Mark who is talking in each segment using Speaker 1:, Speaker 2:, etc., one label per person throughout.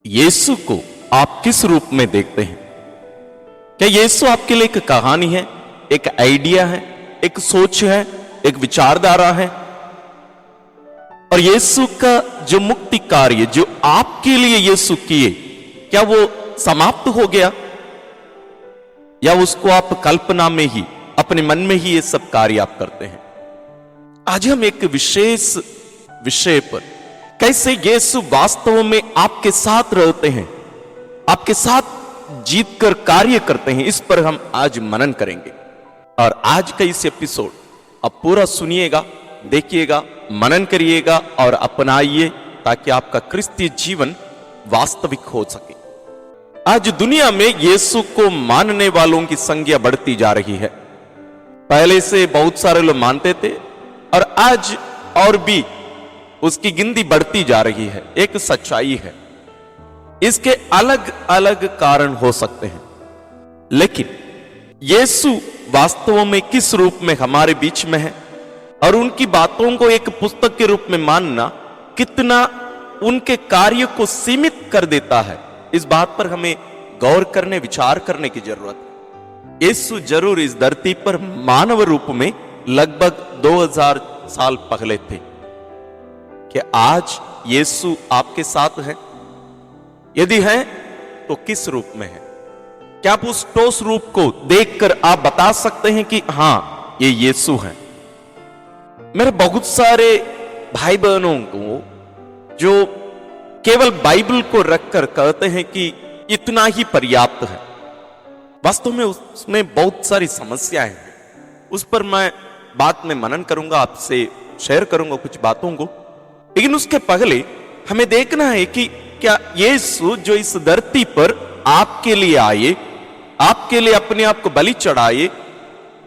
Speaker 1: यीशु को आप किस रूप में देखते हैं? क्या यीशु आपके लिए एक कहानी है, एक आइडिया है, एक सोच है, एक विचारधारा है? और यीशु का जो मुक्ति कार्य जो आपके लिए यीशु किए, क्या वो समाप्त हो गया, या उसको आप कल्पना में ही, अपने मन में ही ये सब कार्य आप करते हैं? आज हम एक विशेष विषय पर, कैसे यीशु वास्तव में आपके साथ रहते हैं, आपके साथ जीत कर कार्य करते हैं, इस पर हम आज मनन करेंगे। और आज का इस एपिसोड आप पूरा सुनिएगा, देखिएगा, मनन करिएगा और अपनाइए, ताकि आपका क्रिस्तीय जीवन वास्तविक हो सके। आज दुनिया में यीशु को मानने वालों की संख्या बढ़ती जा रही है। पहले से बहुत सारे लोग मानते थे और आज और भी उसकी गिनती बढ़ती जा रही है। एक सच्चाई है, इसके अलग अलग कारण हो सकते हैं, लेकिन यीशु वास्तव में किस रूप में हमारे बीच में है और उनकी बातों को एक पुस्तक के रूप में मानना कितना उनके कार्य को सीमित कर देता है, इस बात पर हमें गौर करने, विचार करने की जरूरत है। यीशु जरूर इस धरती पर मानव रूप में लगभग 2000 साल पहले थे। कि आज यीशु आपके साथ है? यदि है तो किस रूप में है? क्या आप उस ठोस रूप को देखकर आप बता सकते हैं कि हां, ये यीशु है? मेरे बहुत सारे भाई बहनों को जो केवल बाइबल को रखकर कहते हैं कि इतना ही पर्याप्त है, वास्तव में उसमें बहुत सारी समस्याएं हैं। उस पर मैं बात में मनन करूंगा, आपसे शेयर करूंगा कुछ बातों को। लेकिन उसके पहले हमें देखना है कि क्या यीशु जो इस धरती पर आपके लिए आए, आपके लिए अपने आप को बलि चढ़ाए,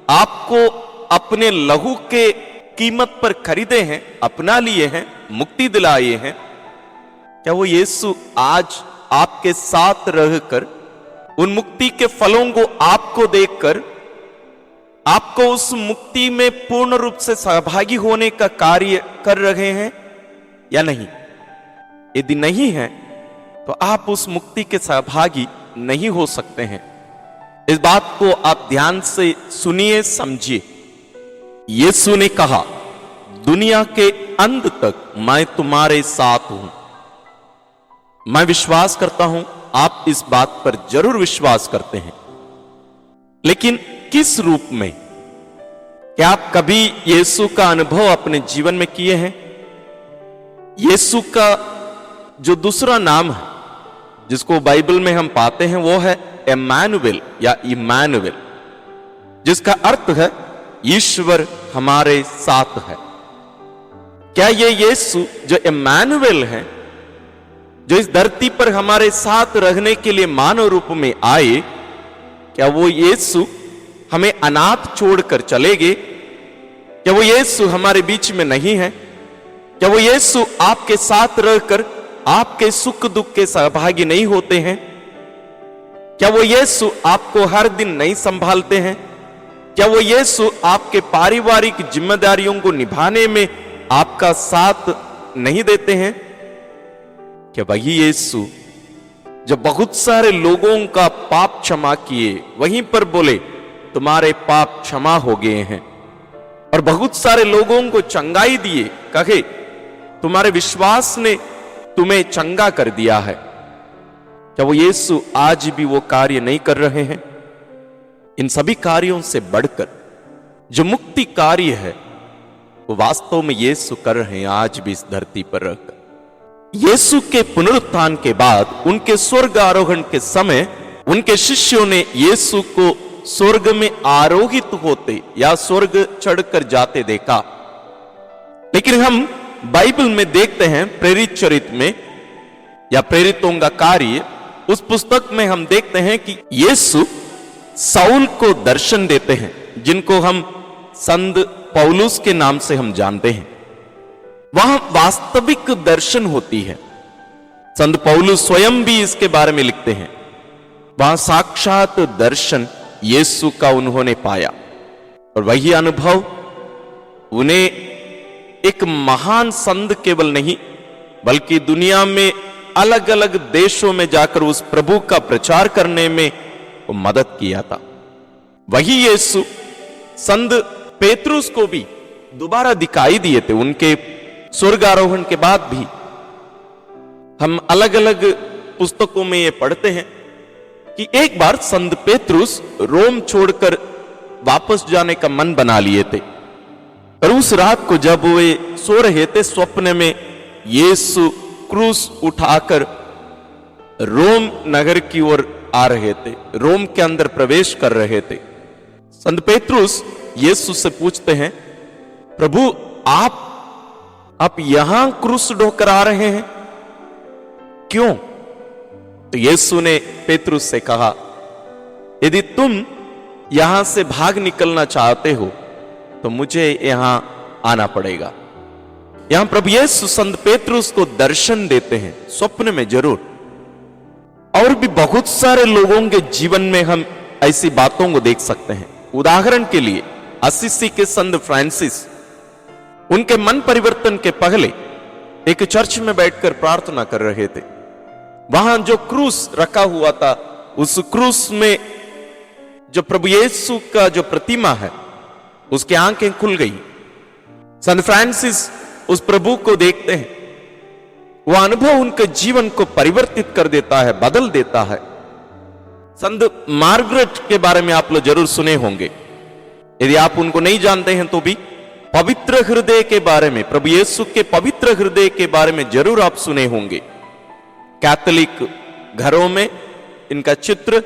Speaker 1: आपको अपने लहू के कीमत पर खरीदे हैं, अपना लिए हैं, मुक्ति दिलाए हैं, क्या वो यीशु आज आपके साथ रहकर उन मुक्ति के फलों को आपको देखकर आपको उस मुक्ति में पूर्ण रूप से सहभागी होने का कार्य कर रहे हैं या नहीं? यदि नहीं है तो आप उस मुक्ति के सहभागी नहीं हो सकते हैं। इस बात को आप ध्यान से सुनिए, समझिए। यीशु ने कहा, दुनिया के अंत तक मैं तुम्हारे साथ हूं। मैं विश्वास करता हूं आप इस बात पर जरूर विश्वास करते हैं, लेकिन किस रूप में? क्या आप कभी यीशु का अनुभव अपने जीवन में किए हैं? यीशु का जो दूसरा नाम है जिसको बाइबल में हम पाते हैं वो है इम्मानुएल या इम्मानुएल, जिसका अर्थ है ईश्वर हमारे साथ है। क्या ये यीशु जो इम्मानुएल है, जो इस धरती पर हमारे साथ रहने के लिए मानव रूप में आए, क्या वो यीशु हमें अनाथ छोड़कर चले गए? क्या वो यीशु हमारे बीच में नहीं है? क्या वो यीशु आपके साथ रहकर आपके सुख दुख के सहभागी नहीं होते हैं? क्या वो यीशु आपको हर दिन नहीं संभालते हैं? क्या वो यीशु आपके पारिवारिक जिम्मेदारियों को निभाने में आपका साथ नहीं देते हैं? क्या वही यीशु जब बहुत सारे लोगों का पाप क्षमा किए, वहीं पर बोले तुम्हारे पाप क्षमा हो गए हैं, और बहुत सारे लोगों को चंगाई दिए, कहे तुम्हारे विश्वास ने तुम्हें चंगा कर दिया है, क्या वो यीशु आज भी वो कार्य नहीं कर रहे हैं? इन सभी कार्यों से बढ़कर जो मुक्ति कार्य है वो वास्तव में यीशु कर रहे हैं आज भी इस धरती पर रहकर। यीशु के पुनरुत्थान के बाद उनके स्वर्ग आरोहण के समय उनके शिष्यों ने यीशु को स्वर्ग में आरोहित होते या स्वर्ग चढ़कर जाते देखा। लेकिन हम बाइबल में देखते हैं, प्रेरित चरित्र में या प्रेरितों का कार्य, उस पुस्तक में हम देखते हैं कि यीशु साउल को दर्शन देते हैं, जिनको हम संत पौलुस के नाम से हम जानते हैं। वहां वास्तविक दर्शन होती है। संत पौलुस स्वयं भी इसके बारे में लिखते हैं। वहां साक्षात दर्शन यीशु का उन्होंने पाया, और वही अनुभव उन्हें एक महान संत केवल नहीं, बल्कि दुनिया में अलग अलग देशों में जाकर उस प्रभु का प्रचार करने में वो मदद किया था। वही यीशु संत पेतरुस को भी दोबारा दिखाई दिए थे। उनके स्वर्गारोहण के बाद भी हम अलग अलग पुस्तकों में ये पढ़ते हैं कि एक बार संत पेतरुस रोम छोड़कर वापस जाने का मन बना लिए थे, और उस रात को जब वे सो रहे थे, स्वप्न में यीशु क्रूस उठाकर रोम नगर की ओर आ रहे थे, रोम के अंदर प्रवेश कर रहे थे। संत पेतरुस यीशु से पूछते हैं, प्रभु आप यहां क्रूस ढोकर आ रहे हैं, क्यों? तो यीशु ने पेतरुस से कहा, यदि तुम यहां से भाग निकलना चाहते हो तो मुझे यहां आना पड़ेगा। यहां प्रभु यीशु संत पेतरुस को दर्शन देते हैं, स्वप्न में जरूर। और भी बहुत सारे लोगों के जीवन में हम ऐसी बातों को देख सकते हैं। उदाहरण के लिए असिसी के संत फ्रांसिस, उनके मन परिवर्तन के पहले एक चर्च में बैठकर प्रार्थना कर रहे थे। वहां जो क्रूस रखा हुआ था, उस क्रूस में जो प्रभु यीशु का जो प्रतिमा है, उसकी आंखें खुल गई। संत फ्रांसिस उस प्रभु को देखते हैं, वह अनुभव उनके जीवन को परिवर्तित कर देता है, बदल देता है। संत मार्गरेट के बारे में आप लोग जरूर सुने होंगे, यदि आप उनको नहीं जानते हैं तो भी पवित्र हृदय के बारे में, प्रभु यीशु के पवित्र हृदय के बारे में जरूर आप सुने होंगे। कैथोलिक घरों में इनका चित्र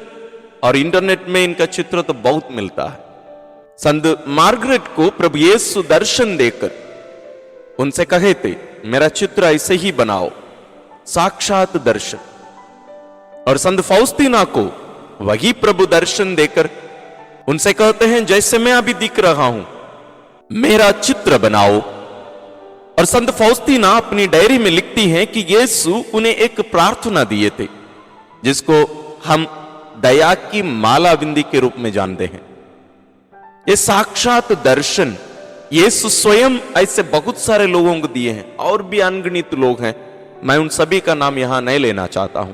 Speaker 1: और इंटरनेट में इनका चित्र तो बहुत मिलता है। संत मार्गरेट को प्रभु यीशु दर्शन देकर उनसे कहे थे, मेरा चित्र ऐसे ही बनाओ, साक्षात दर्शन। और संत फौस्तीना को वही प्रभु दर्शन देकर उनसे कहते हैं, जैसे मैं अभी दिख रहा हूं, मेरा चित्र बनाओ। और संत फौस्तीना अपनी डायरी में लिखती हैं कि यीशु उन्हें एक प्रार्थना दिए थे, जिसको हम दया की माला बिंदी के रूप में जानते हैं। ये साक्षात दर्शन यीशु स्वयं ऐसे बहुत सारे लोगों को दिए हैं, और भी अनगिनत लोग हैं, मैं उन सभी का नाम यहां नहीं लेना चाहता हूं।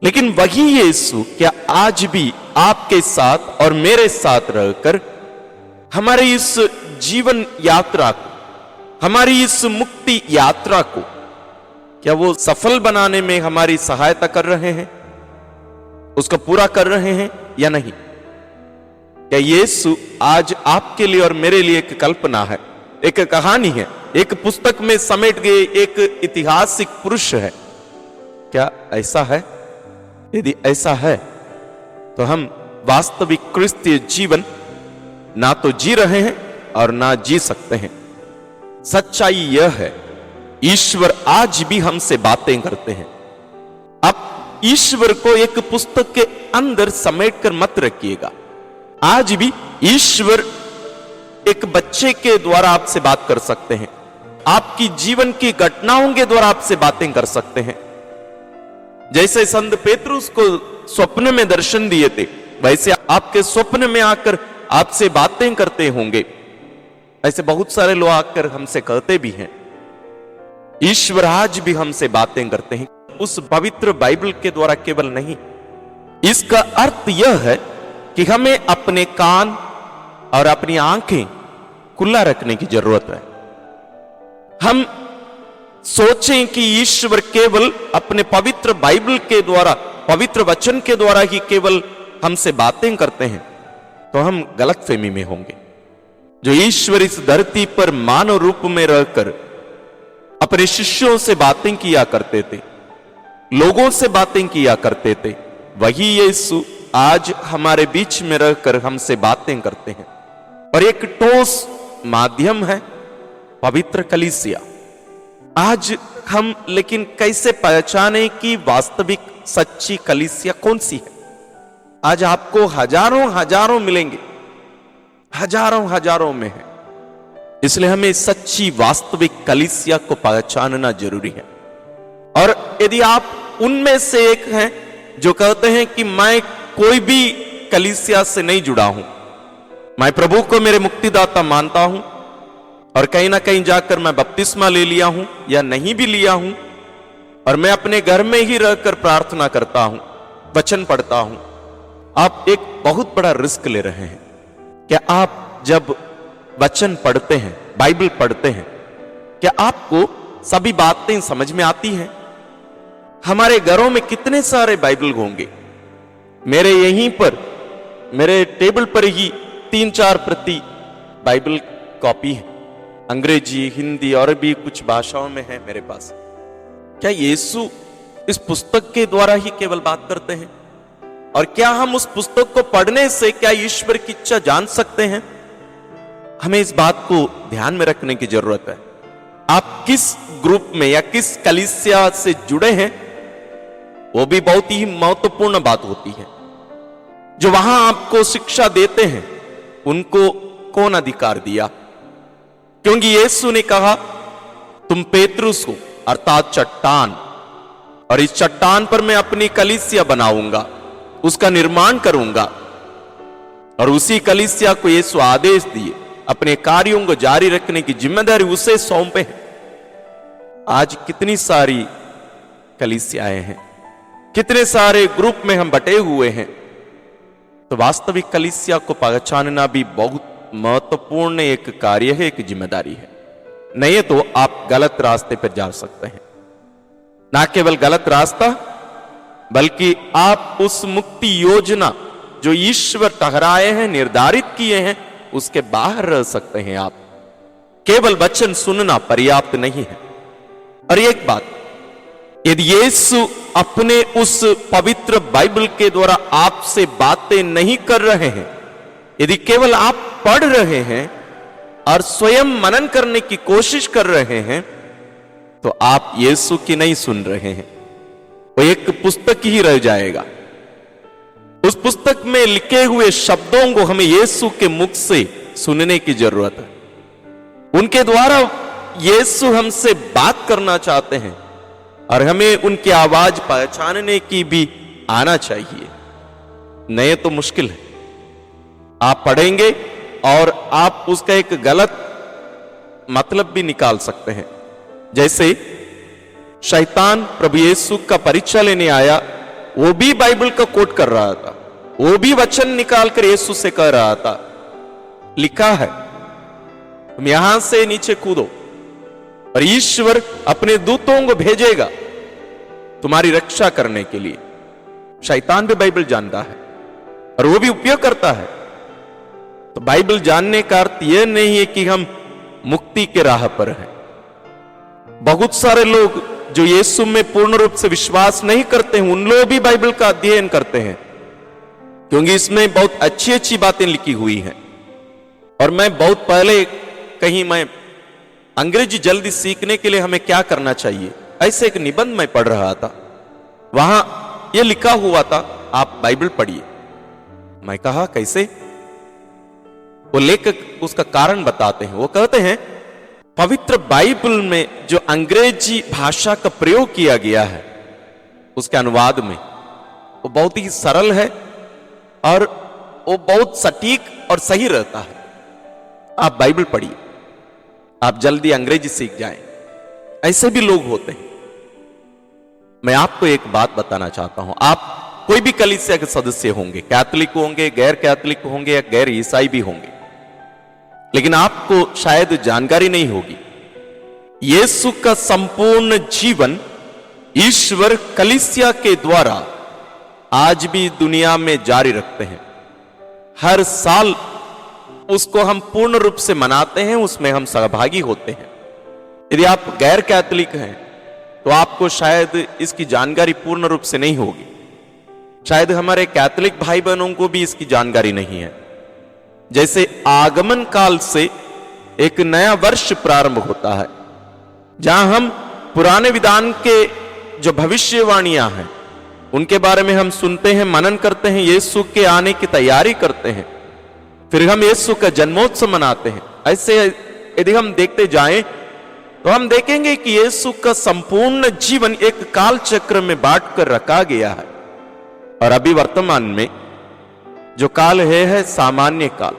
Speaker 1: लेकिन वही यीशु क्या आज भी आपके साथ और मेरे साथ रहकर हमारे इस जीवन यात्रा को, हमारी इस मुक्ति यात्रा को, क्या वो सफल बनाने में हमारी सहायता कर रहे हैं, उसको पूरा कर रहे हैं या नहीं? क्या यीशु आज आपके लिए और मेरे लिए एक कल्पना है, एक कहानी है, एक पुस्तक में समेट गए एक ऐतिहासिक पुरुष है? क्या ऐसा है? यदि ऐसा है तो हम वास्तविक क्रिस्तीय जीवन ना तो जी रहे हैं और ना जी सकते हैं। सच्चाई यह है, ईश्वर आज भी हमसे बातें करते हैं। आप ईश्वर को एक पुस्तक के अंदर समेट कर मत रखिएगा। आज भी ईश्वर एक बच्चे के द्वारा आपसे बात कर सकते हैं, आपकी जीवन की घटनाओं के द्वारा आपसे बातें कर सकते हैं। जैसे संत पेतरुस को स्वप्न में दर्शन दिए थे, वैसे आपके स्वप्न में आकर आपसे बातें करते होंगे। ऐसे बहुत सारे लोग आकर हमसे कहते भी हैं। ईश्वर आज भी हमसे बातें करते हैं, उस पवित्र बाइबल के द्वारा केवल नहीं। इसका अर्थ यह है कि हमें अपने कान और अपनी आंखें खुला रखने की जरूरत है। हम सोचें कि ईश्वर केवल अपने पवित्र बाइबल के द्वारा, पवित्र वचन के द्वारा ही केवल हमसे बातें करते हैं, तो हम गलतफहमी में होंगे। जो ईश्वर इस धरती पर मानव रूप में रहकर अपने शिष्यों से बातें किया करते थे, लोगों से बातें किया करते थे, वही यीशु आज हमारे बीच में रहकर हमसे बातें करते हैं। और एक ठोस माध्यम है पवित्र कलीसिया। आज हम लेकिन कैसे पहचाने कि वास्तविक सच्ची कलीसिया कौन सी है? आज आपको हजारों हजारों मिलेंगे, हजारों में है। इसलिए हमें सच्ची वास्तविक कलीसिया को पहचानना जरूरी है। और यदि आप उनमें से एक हैं जो कहते हैं कि मैं कोई भी कलीसिया से नहीं जुड़ा हूं, मैं प्रभु को मेरे मुक्तिदाता मानता हूं, और कहीं ना कहीं जाकर मैं बपतिस्मा ले लिया हूं या नहीं भी लिया हूं, और मैं अपने घर में ही रहकर प्रार्थना करता हूं, वचन पढ़ता हूं, आप एक बहुत बड़ा रिस्क ले रहे हैं। क्या आप जब वचन पढ़ते हैं, बाइबल पढ़ते हैं, क्या आपको सभी बातें समझ में आती हैं? हमारे घरों में कितने सारे बाइबल होंगे। मेरे यहीं पर, मेरे टेबल पर ही 3-4 प्रति बाइबल कॉपी है, अंग्रेजी, हिंदी और भी कुछ भाषाओं में है मेरे पास। क्या यीशु इस पुस्तक के द्वारा ही केवल बात करते हैं? और क्या हम उस पुस्तक को पढ़ने से क्या ईश्वर की इच्छा जान सकते हैं? हमें इस बात को ध्यान में रखने की जरूरत है। आप किस ग्रुप में या किस कलीसिया से जुड़े हैं, वो भी बहुत ही महत्वपूर्ण बात होती है। जो वहां आपको शिक्षा देते हैं, उनको कौन अधिकार दिया? क्योंकि यीशु ने कहा, तुम पेतरुस हो अर्थात चट्टान, और इस चट्टान पर मैं अपनी कलीसिया बनाऊंगा, उसका निर्माण करूंगा। और उसी कलीसिया को यीशु आदेश दिए, अपने कार्यों को जारी रखने की जिम्मेदारी उसे सौंपे है। आज कितनी सारी कलीसियाएं हैं, कितने सारे ग्रुप में हम बटे हुए हैं। तो वास्तविक कलीसिया को पहचानना भी बहुत महत्वपूर्ण एक कार्य है, एक जिम्मेदारी है। नहीं तो आप गलत रास्ते पर जा सकते हैं। ना केवल गलत रास्ता, बल्कि आप उस मुक्ति योजना जो ईश्वर ठहराए हैं, निर्धारित किए हैं, उसके बाहर रह सकते हैं। आप केवल वचन सुनना पर्याप्त नहीं है। और एक बात, यदि यीशु अपने उस पवित्र बाइबल के द्वारा आपसे बातें नहीं कर रहे हैं, यदि केवल आप पढ़ रहे हैं और स्वयं मनन करने की कोशिश कर रहे हैं, तो आप यीशु की नहीं सुन रहे हैं। वो एक पुस्तक ही रह जाएगा। उस पुस्तक में लिखे हुए शब्दों को हमें यीशु के मुख से सुनने की जरूरत है। उनके द्वारा यीशु हमसे बात करना चाहते हैं और हमें उनकी आवाज पहचानने की भी आना चाहिए। नहीं तो मुश्किल है। आप पढ़ेंगे और आप उसका एक गलत मतलब भी निकाल सकते हैं। जैसे शैतान प्रभु यीशु का परिचय लेने आया, वो भी बाइबल का कोट कर रहा था, वो भी वचन निकालकर यीशु से कह रहा था, लिखा है तुम यहां से नीचे कूदो और ईश्वर अपने दूतों को भेजेगा तुम्हारी रक्षा करने के लिए। शैतान भी बाइबल जानता है और वो भी उपयोग करता है। तो बाइबल जानने का अर्थ यह नहीं है कि हम मुक्ति के राह पर हैं। बहुत सारे लोग जो यीशु में पूर्ण रूप से विश्वास नहीं करते हैं, उन लोग भी बाइबल का अध्ययन करते हैं, क्योंकि इसमें बहुत अच्छी अच्छी बातें लिखी हुई हैं। और मैं बहुत पहले कहीं मैं अंग्रेजी जल्दी सीखने के लिए हमें क्या करना चाहिए, ऐसे एक निबंध मैं पढ़ रहा था, वहां यह लिखा हुआ था आप बाइबल पढ़िए। मैं कहा कैसे? वो लेखक उसका कारण बताते हैं। वो कहते हैं पवित्र बाइबल में जो अंग्रेजी भाषा का प्रयोग किया गया है, उसके अनुवाद में वो बहुत ही सरल है और वो बहुत सटीक और सही रहता है। आप बाइबल पढ़िए, आप जल्दी अंग्रेजी सीख जाएं। ऐसे भी लोग होते हैं। मैं आपको एक बात बताना चाहता हूं। आप कोई भी कलीसिया के सदस्य होंगे, कैथोलिक होंगे, गैर कैथोलिक होंगे या गैर ईसाई भी होंगे, लेकिन आपको शायद जानकारी नहीं होगी, यीशु का संपूर्ण जीवन ईश्वर कलीसिया के द्वारा आज भी दुनिया में जारी रखते हैं। हर साल उसको हम पूर्ण रूप से मनाते हैं, उसमें हम सहभागी होते हैं। यदि आप गैर कैथोलिक हैं तो आपको शायद इसकी जानकारी पूर्ण रूप से नहीं होगी। शायद हमारे कैथोलिक भाई बहनों को भी इसकी जानकारी नहीं है। जैसे आगमन काल से एक नया वर्ष प्रारंभ होता है, जहां हम पुराने विधान के जो भविष्यवाणियां हैं उनके बारे में हम सुनते हैं, मनन करते हैं, यीशु के आने की तैयारी करते हैं, फिर हम यीशु का जन्मोत्सव मनाते हैं। ऐसे यदि हम देखते जाएं तो हम देखेंगे कि यीशु का संपूर्ण जीवन एक काल चक्र में बांट कर रखा गया है। और अभी वर्तमान में जो काल है सामान्य काल,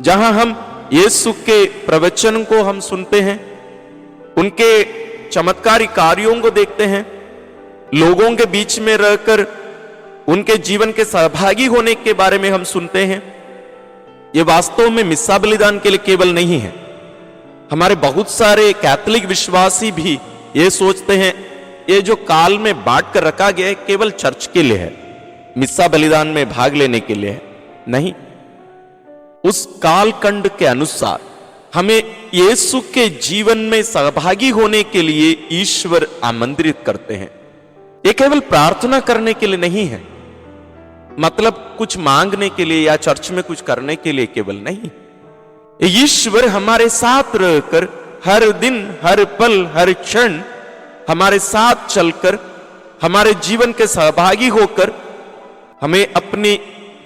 Speaker 1: जहां हम यीशु के प्रवचन को हम सुनते हैं, उनके चमत्कारी कार्यों को देखते हैं, लोगों के बीच में रहकर उनके जीवन के सहभागी होने के बारे में हम सुनते हैं। ये वास्तव में मिस्सा बलिदान के लिए केवल नहीं है। हमारे बहुत सारे कैथोलिक विश्वासी भी ये सोचते हैं ये जो काल में बांट कर रखा गया है केवल चर्च के लिए है, मिस्सा बलिदान में भाग लेने के लिए है। नहीं, उस कालखंड के अनुसार हमें यीशु के जीवन में सहभागी होने के लिए ईश्वर आमंत्रित करते हैं। ये केवल प्रार्थना करने के लिए नहीं है, मतलब कुछ मांगने के लिए या चर्च में कुछ करने के लिए केवल नहीं। ईश्वर हमारे साथ रहकर हर दिन, हर पल, हर क्षण हमारे साथ चलकर हमारे जीवन के सहभागी होकर हमें अपनी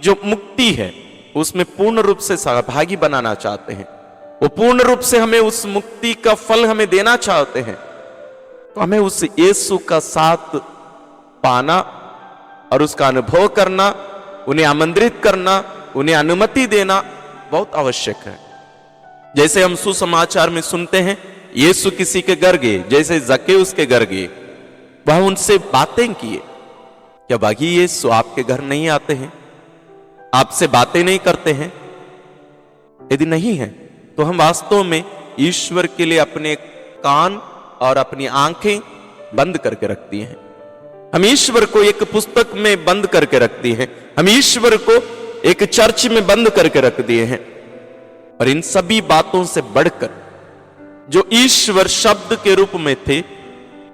Speaker 1: जो मुक्ति है उसमें पूर्ण रूप से सहभागी बनाना चाहते हैं। वो पूर्ण रूप से हमें उस मुक्ति का फल हमें देना चाहते हैं। तो हमें उस यीशु का साथ पाना और उसका अनुभव करना, उन्हें आमंत्रित करना, उन्हें अनुमति देना बहुत आवश्यक है। जैसे हम सुसमाचार में सुनते हैं यीशु किसी के घर गए, जैसे जक्केउस के घर गए, वह उनसे बातें किए। क्या बाकी यीशु आपके घर नहीं आते हैं, आपसे बातें नहीं करते हैं? यदि नहीं है तो हम वास्तव में ईश्वर के लिए अपने कान और अपनी आंखें बंद करके रखती हैं। हम ईश्वर को एक पुस्तक में बंद करके रखती हैं, हम ईश्वर को एक चर्च में बंद करके रख दिए हैं। और इन सभी बातों से बढ़कर जो ईश्वर शब्द के रूप में थे,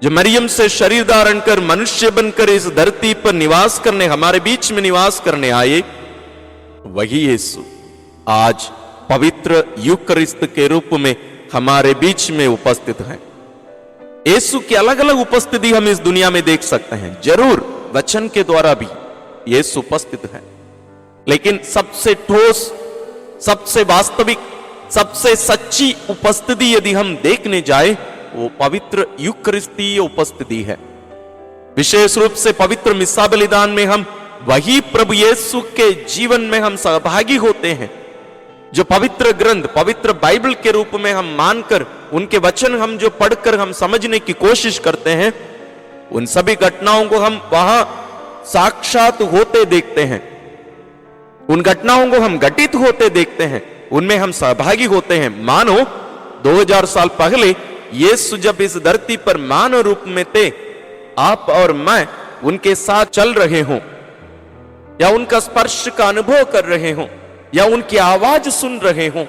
Speaker 1: जो मरियम से शरीर धारण कर मनुष्य बनकर इस धरती पर निवास करने, हमारे बीच में निवास करने आए, वही यीशु आज पवित्र यूकरिस्त के रूप में हमारे बीच में उपस्थित है। यीशु की अलग अलग उपस्थिति हम इस दुनिया में देख सकते हैं। जरूर वचन के द्वारा भी यीशु उपस्थित है, लेकिन सबसे ठोस, सबसे वास्तविक, सबसे सच्ची उपस्थिति यदि हम देखने जाए वो पवित्र यूकरिस्तीय उपस्थिति है। विशेष रूप से पवित्र मिस्सा बलिदान में हम वही प्रभु यीशु के जीवन में हम सहभागी होते हैं, जो पवित्र ग्रंथ, पवित्र बाइबल के रूप में हम मानकर उनके वचन हम जो पढ़कर हम समझने की कोशिश करते हैं, उन सभी घटनाओं को हम वहां साक्षात होते देखते हैं, उन घटनाओं को हम घटित होते देखते हैं, उनमें हम सहभागी होते हैं। मानो 2000 साल पहले यीशु जब इस धरती पर मानव रूप में थे, आप और मैं उनके साथ चल रहे हों, या उनका स्पर्श का अनुभव कर रहे हों, या उनकी आवाज सुन रहे हों,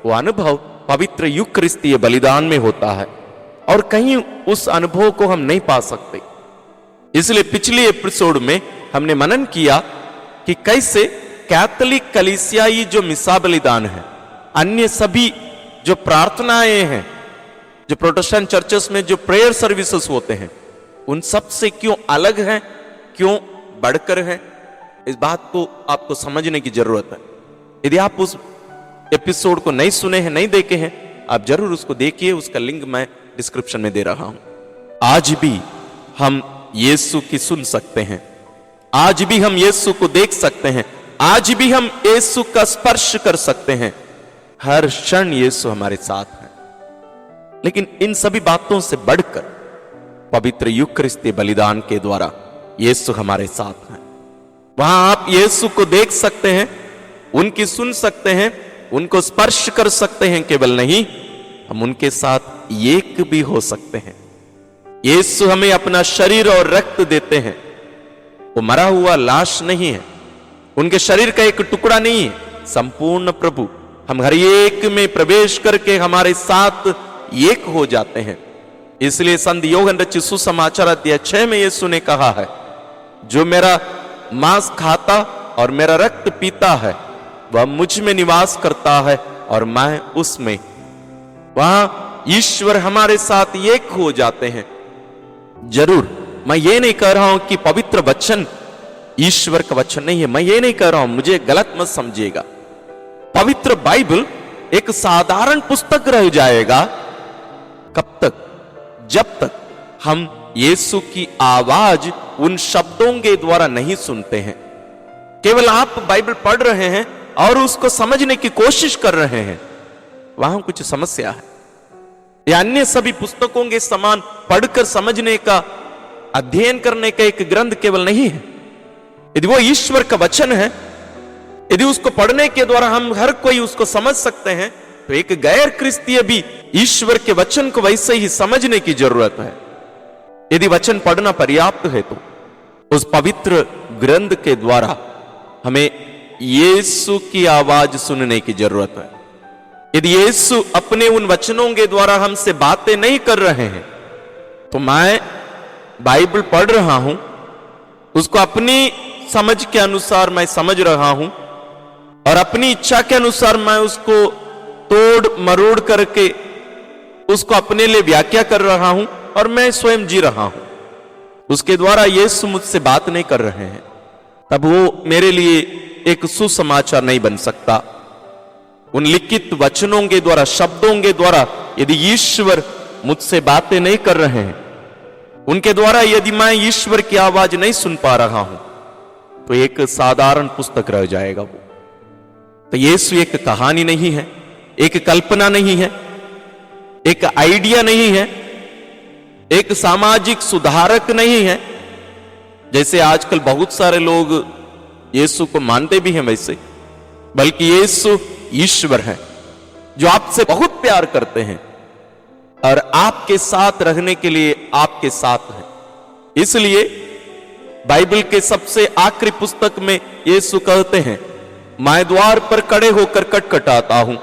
Speaker 1: वो अनुभव पवित्र यूकरिस्तीय बलिदान में होता है और कहीं उस अनुभव को हम नहीं पा सकते। इसलिए पिछले एपिसोड में हमने मनन किया कि कैसे कैथोलिक कलीसियाई जो मिस्सा बलिदान है, अन्य सभी जो प्रार्थनाएं हैं, जो प्रोटेस्टेंट चर्चेस में जो प्रेयर सर्विसेज होते हैं, उन सब से क्यों अलग है, क्यों बढ़कर है, इस बात को आपको समझने की जरूरत है। यदि आप उस एपिसोड को नहीं सुने हैं, नहीं देखे हैं, आप जरूर उसको देखिए, उसका लिंक मैं डिस्क्रिप्शन में दे रहा हूं। आज भी हम यीशु की सुन सकते हैं, आज भी हम यीशु को देख सकते हैं, आज भी हम यीशु का स्पर्श कर सकते हैं। हर क्षण यीशु हमारे साथ है। लेकिन इन सभी बातों से बढ़कर पवित्र यूकरिस्तीय बलिदान के द्वारा यीशु हमारे साथ है। वहां आप यीशु को देख सकते हैं, उनकी सुन सकते हैं, उनको स्पर्श कर सकते हैं। केवल नहीं, हम उनके साथ एक भी हो सकते हैं। यीशु हमें अपना शरीर और रक्त देते हैं। वो मरा हुआ लाश नहीं है, उनके शरीर का एक टुकड़ा नहीं है, संपूर्ण प्रभु हम हर एक में प्रवेश करके हमारे साथ एक हो जाते हैं। इसलिए संत योहन रचित सुसमाचार अध्याय 6 में यीशु ने कहा है, जो मेरा मांस खाता और मेरा रक्त पीता है वह मुझ में निवास करता है और मैं उसमें। वहां ईश्वर हमारे साथ एक हो जाते हैं। जरूर मैं ये नहीं कह रहा हूं कि पवित्र वचन ईश्वर का वचन नहीं है, मैं ये नहीं कह रहा हूं, मुझे गलत मत समझिएगा। पवित्र बाइबल एक साधारण पुस्तक रह जाएगा कब तक? जब तक हम यीशु की आवाज उन शब्दों के द्वारा नहीं सुनते हैं। केवल आप बाइबल पढ़ रहे हैं और उसको समझने की कोशिश कर रहे हैं, वहां कुछ समस्या है। या अन्य सभी पुस्तकों के समान पढ़कर समझने का, अध्ययन करने का एक ग्रंथ केवल नहीं है। यदि वो ईश्वर का वचन है, यदि उसको पढ़ने के द्वारा हम हर कोई उसको समझ सकते हैं, तो एक गैर क्रिस्तीय भी ईश्वर के वचन को वैसे ही समझने की जरूरत है। यदि वचन पढ़ना पर्याप्त है तो उस पवित्र ग्रंथ के द्वारा हमें यीशु की आवाज सुनने की जरूरत है। यदि यीशु अपने उन वचनों के द्वारा हमसे बातें नहीं कर रहे हैं, तो मैं बाइबल पढ़ रहा हूं, उसको अपनी समझ के अनुसार मैं समझ रहा हूं और अपनी इच्छा के अनुसार मैं उसको तोड़ मरोड़ करके उसको अपने लिए व्याख्या कर रहा हूं और मैं स्वयं जी रहा हूं, उसके द्वारा यीशु मुझसे बात नहीं कर रहे हैं, तब वो मेरे लिए एक सुसमाचार नहीं बन सकता। उन लिखित वचनों के द्वारा, शब्दों के द्वारा यदि ईश्वर मुझसे बातें नहीं कर रहे हैं, उनके द्वारा यदि मैं ईश्वर की आवाज नहीं सुन पा रहा हूं, तो एक साधारण पुस्तक रह जाएगा वो। तो यीशु एक कहानी नहीं है, एक कल्पना नहीं है, एक आइडिया नहीं है, एक सामाजिक सुधारक नहीं है, जैसे आजकल बहुत सारे लोग यीशु को मानते भी हैं वैसे, बल्कि यीशु ईश्वर है जो आपसे बहुत प्यार करते हैं और आपके साथ रहने के लिए आपके साथ है। इसलिए बाइबल के सबसे आखिरी पुस्तक में यीशु कहते हैं, मैं द्वार पर खड़े होकर खटखटाता हूं,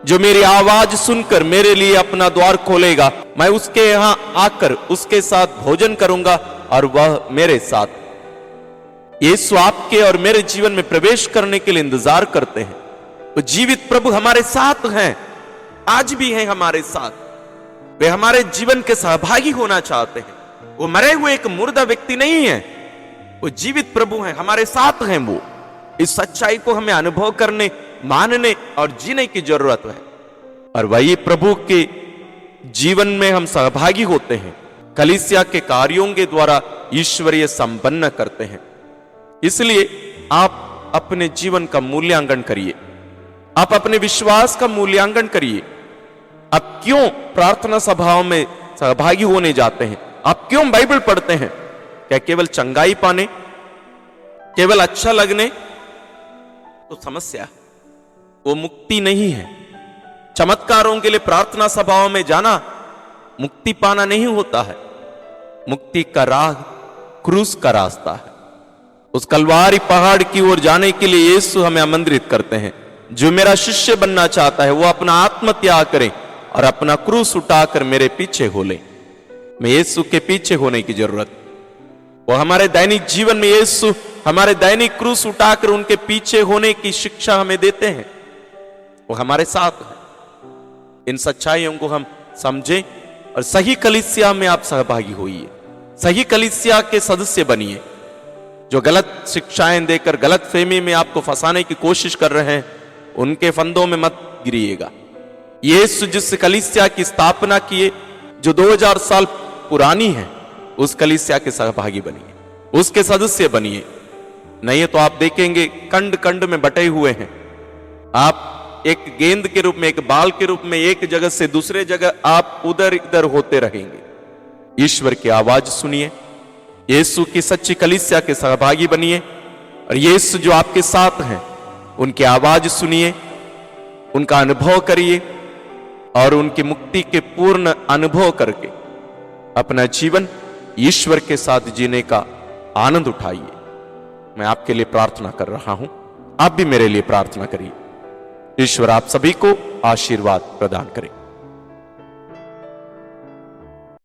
Speaker 1: जो मेरी आवाज सुनकर मेरे लिए अपना द्वार खोलेगा, मैं उसके यहां आकर उसके साथ भोजन करूंगा और वह मेरे साथ। यीशु आपके और मेरे जीवन में प्रवेश करने के लिए इंतजार करते हैं। वो जीवित प्रभु हमारे साथ हैं, आज भी हैं हमारे साथ। वे हमारे जीवन के सहभागी होना चाहते हैं। वो मरे हुए एक मुर्दा व्यक्ति नहीं है, वो जीवित प्रभु हैं, हमारे साथ हैं। वो इस सच्चाई को हमें अनुभव करने, मानने और जीने की जरूरत है। और वही प्रभु के जीवन में हम सहभागी होते हैं, कलीसिया के कार्यों के द्वारा ईश्वरीय संपन्न करते हैं। इसलिए आप अपने जीवन का मूल्यांकन करिए, आप अपने विश्वास का मूल्यांकन करिए। आप क्यों प्रार्थना सभाओं में सहभागी होने जाते हैं? आप क्यों बाइबल पढ़ते हैं? क्या केवल चंगाई पाने, केवल अच्छा लगने? तो समस्या, वो मुक्ति नहीं है। चमत्कारों के लिए प्रार्थना सभाओं में जाना मुक्ति पाना नहीं होता है। मुक्ति का राह क्रूस का रास्ता है। उस कलवारी पहाड़ की ओर जाने के लिए यीशु हमें आमंत्रित करते हैं। जो मेरा शिष्य बनना चाहता है वो अपना आत्मत्याग करे और अपना क्रूस उठाकर मेरे पीछे हो ले। मैं यीशु के पीछे होने की जरूरत, वो हमारे दैनिक जीवन में यीशु हमारे दैनिक क्रूस उठाकर उनके पीछे होने की शिक्षा हमें देते हैं। वो हमारे साथ है। इन सच्चाइयों को हम समझें और सही कलीसिया में आप सहभागी होइए, सही कलीसिया के सदस्य बनिए। जो गलत शिक्षाएं देकर गलत फहमी में आपको फंसाने की कोशिश कर रहे हैं, उनके फंदों में मत गिरिएगा। यीशु जिस कलीसिया की स्थापना किए, जो 2000 साल पुरानी है, उस कलीसिया के सहभागी बनिए, उसके सदस्य बनिए। नहीं तो आप देखेंगे खंड खंड में बटे हुए हैं। आप एक गेंद के रूप में, एक बाल के रूप में एक जगह से दूसरे जगह आप उधर इधर होते रहेंगे। ईश्वर की आवाज सुनिए, यीशु की सच्ची कलीसिया के सहभागी बनिए और यीशु जो आपके साथ हैं उनकी आवाज सुनिए, उनका अनुभव करिए और उनकी मुक्ति के पूर्ण अनुभव करके अपना जीवन ईश्वर के साथ जीने का आनंद उठाइए। मैं आपके लिए प्रार्थना कर रहा हूं, आप भी मेरे लिए प्रार्थना करिए। ईश्वर आप सभी को आशीर्वाद प्रदान करें।